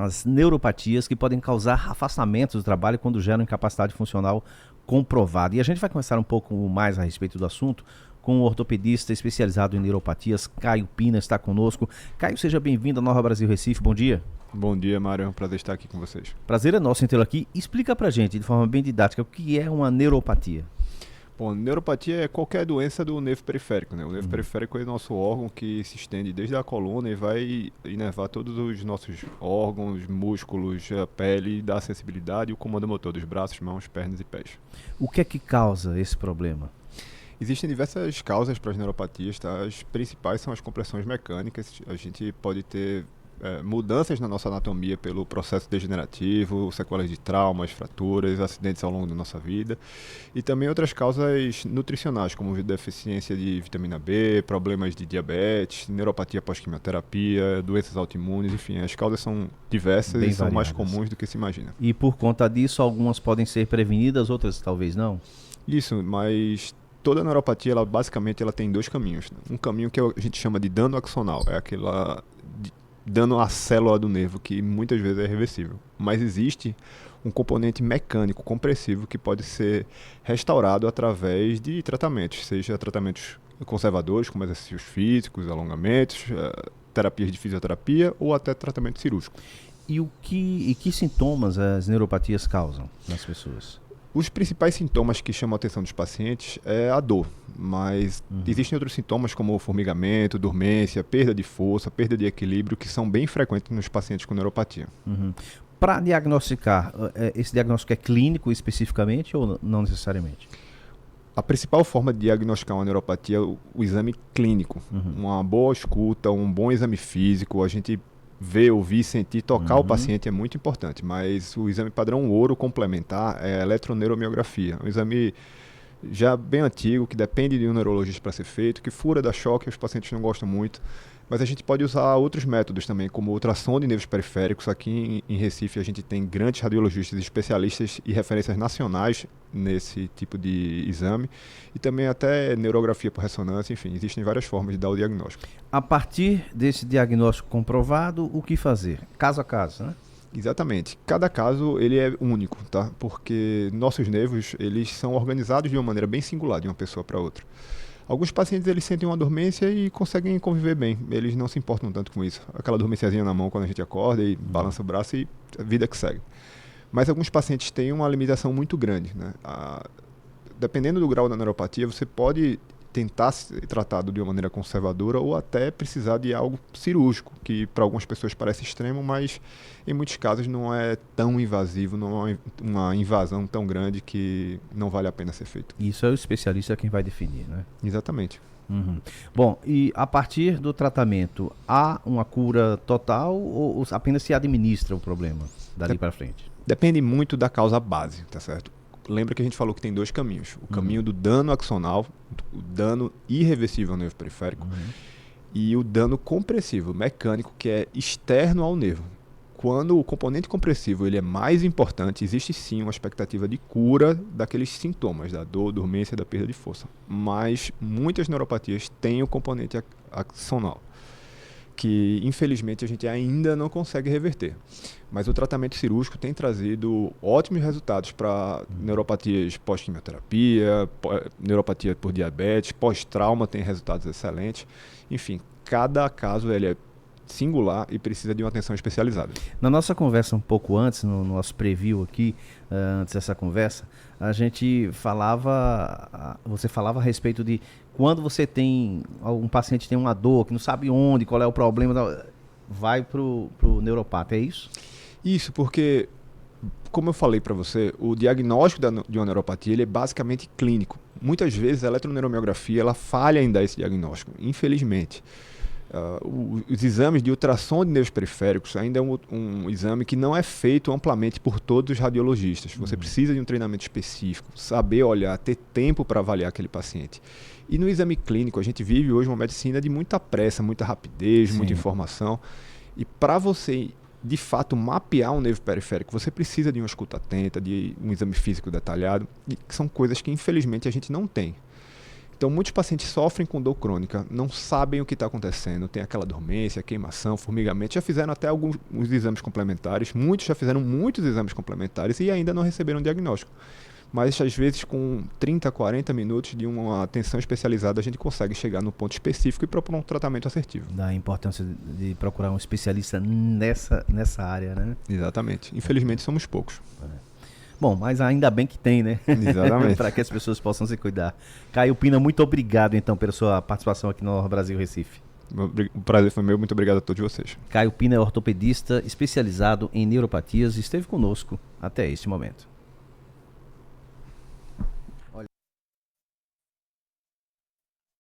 as neuropatias que podem causar afastamentos do trabalho quando geram incapacidade funcional comprovada. E a gente vai conversar um pouco mais a respeito do assunto com o ortopedista especializado em neuropatias, Caio Pina, está conosco. Caio, seja bem-vindo à Nova Brasil Recife, bom dia. Bom dia, Mário, é um prazer estar aqui com vocês. Prazer é nosso em tê-lo aqui. Explica pra gente, de forma bem didática, o que é uma neuropatia. Bom, neuropatia é qualquer doença do nervo periférico, né? O nervo periférico é o nosso órgão que se estende desde a coluna e vai inervar todos os nossos órgãos, músculos, a pele, dá a sensibilidade e o comando motor dos braços, mãos, pernas e pés. O que é que causa esse problema? Existem diversas causas para as neuropatias, tá? As principais são as compressões mecânicas. A gente pode ter mudanças na nossa anatomia pelo processo degenerativo, sequelas de traumas, fraturas, acidentes ao longo da nossa vida. E também outras causas nutricionais, como deficiência de vitamina B, problemas de diabetes, neuropatia pós-quimioterapia, doenças autoimunes, enfim, as causas são diversas Bem e são mais variadas. comuns do que se imagina. E por conta disso, algumas podem ser prevenidas, outras talvez não? Isso, mas toda neuropatia, ela basicamente tem dois caminhos. Um caminho que a gente chama de dano axonal, é aquela dano à célula do nervo, que muitas vezes é reversível. Mas existe um componente mecânico compressivo que pode ser restaurado através de tratamentos, seja tratamentos conservadores, como exercícios físicos, alongamentos, terapias de fisioterapia ou até tratamento cirúrgico. E que sintomas as neuropatias causam nas pessoas? Os principais sintomas que chamam a atenção dos pacientes é a dor, mas existem outros sintomas como formigamento, dormência, perda de força, perda de equilíbrio, que são bem frequentes nos pacientes com neuropatia. Para diagnosticar, esse diagnóstico é clínico especificamente ou não necessariamente? A principal forma de diagnosticar uma neuropatia é o exame clínico. Uma boa escuta, um bom exame físico, a gente ver, ouvir, sentir, tocar o paciente é muito importante, mas o exame padrão ouro complementar é a eletroneuromiografia, um exame já bem antigo, que depende de um neurologista para ser feito, que fura, dá choque, os pacientes não gostam muito, mas a gente pode usar outros métodos também, como ultrassom de nervos periféricos. Aqui em Recife a gente tem grandes radiologistas, especialistas e referências nacionais nesse tipo de exame, e também até neurografia por ressonância, enfim, existem várias formas de dar o diagnóstico. A partir desse diagnóstico comprovado, o que fazer? Caso a caso, né? Exatamente. Cada caso ele é único, tá? Porque nossos nervos, eles são organizados de uma maneira bem singular de uma pessoa para outra. Alguns pacientes eles sentem uma dormência e conseguem conviver bem, eles não se importam tanto com isso. Aquela dormênciazinha na mão quando a gente acorda e balança o braço e a vida que segue. Mas alguns pacientes têm uma limitação muito grande, né? Dependendo do grau da neuropatia, você pode tentar ser tratado de uma maneira conservadora ou até precisar de algo cirúrgico, que para algumas pessoas parece extremo, mas em muitos casos não é tão invasivo, não é uma invasão tão grande que não vale a pena ser feito. Isso é o especialista quem vai definir, né? Exatamente. Bom, e a partir do tratamento, há uma cura total ou apenas se administra o problema dali para frente? Depende muito da causa base, tá certo? Lembra que a gente falou que tem dois caminhos. O caminho do dano axonal, o dano irreversível ao nervo periférico, e o dano compressivo, mecânico, que é externo ao nervo. Quando o componente compressivo ele é mais importante, existe sim uma expectativa de cura daqueles sintomas, da dor, dormência, da perda de força. Mas muitas neuropatias têm o componente axonal, que infelizmente a gente ainda não consegue reverter. Mas o tratamento cirúrgico tem trazido ótimos resultados para neuropatias pós-quimioterapia, neuropatia por diabetes, pós-trauma tem resultados excelentes. Enfim, cada caso ele é singular e precisa de uma atenção especializada. Na nossa conversa um pouco antes, no nosso preview aqui, antes dessa conversa, a gente falava, você falava a respeito de quando você tem, algum paciente tem uma dor que não sabe onde, qual é o problema, vai pro neuropata, é isso? Isso, porque, como eu falei para você, o diagnóstico de uma neuropatia ele é basicamente clínico. Muitas vezes a eletroneuromiografia ela falha em dar esse diagnóstico, infelizmente. Os exames de ultrassom de nervos periféricos ainda é um exame que não é feito amplamente por todos os radiologistas. Você precisa de um treinamento específico, saber olhar, ter tempo para avaliar aquele paciente. E no exame clínico, a gente vive hoje uma medicina de muita pressa, muita rapidez, muita informação. E para você, de fato, mapear um nervo periférico, você precisa de uma escuta atenta, de um exame físico detalhado, que são coisas que, infelizmente, a gente não tem. Então, muitos pacientes sofrem com dor crônica, não sabem o que está acontecendo, tem aquela dormência, queimação, formigamento, já fizeram até alguns exames complementares, muitos já fizeram muitos exames complementares e ainda não receberam diagnóstico. Mas, às vezes, com 30, 40 minutos de uma atenção especializada, a gente consegue chegar no ponto específico e propor um tratamento assertivo. Da importância de procurar um especialista nessa área, né? Exatamente. Infelizmente, somos poucos. Bom, mas ainda bem que tem, né? Exatamente. Para que as pessoas possam se cuidar. Caio Pina, muito obrigado, então, pela sua participação aqui no Brasil Recife. O prazer foi meu, muito obrigado a todos vocês. Caio Pina é ortopedista especializado em neuropatias e esteve conosco até este momento.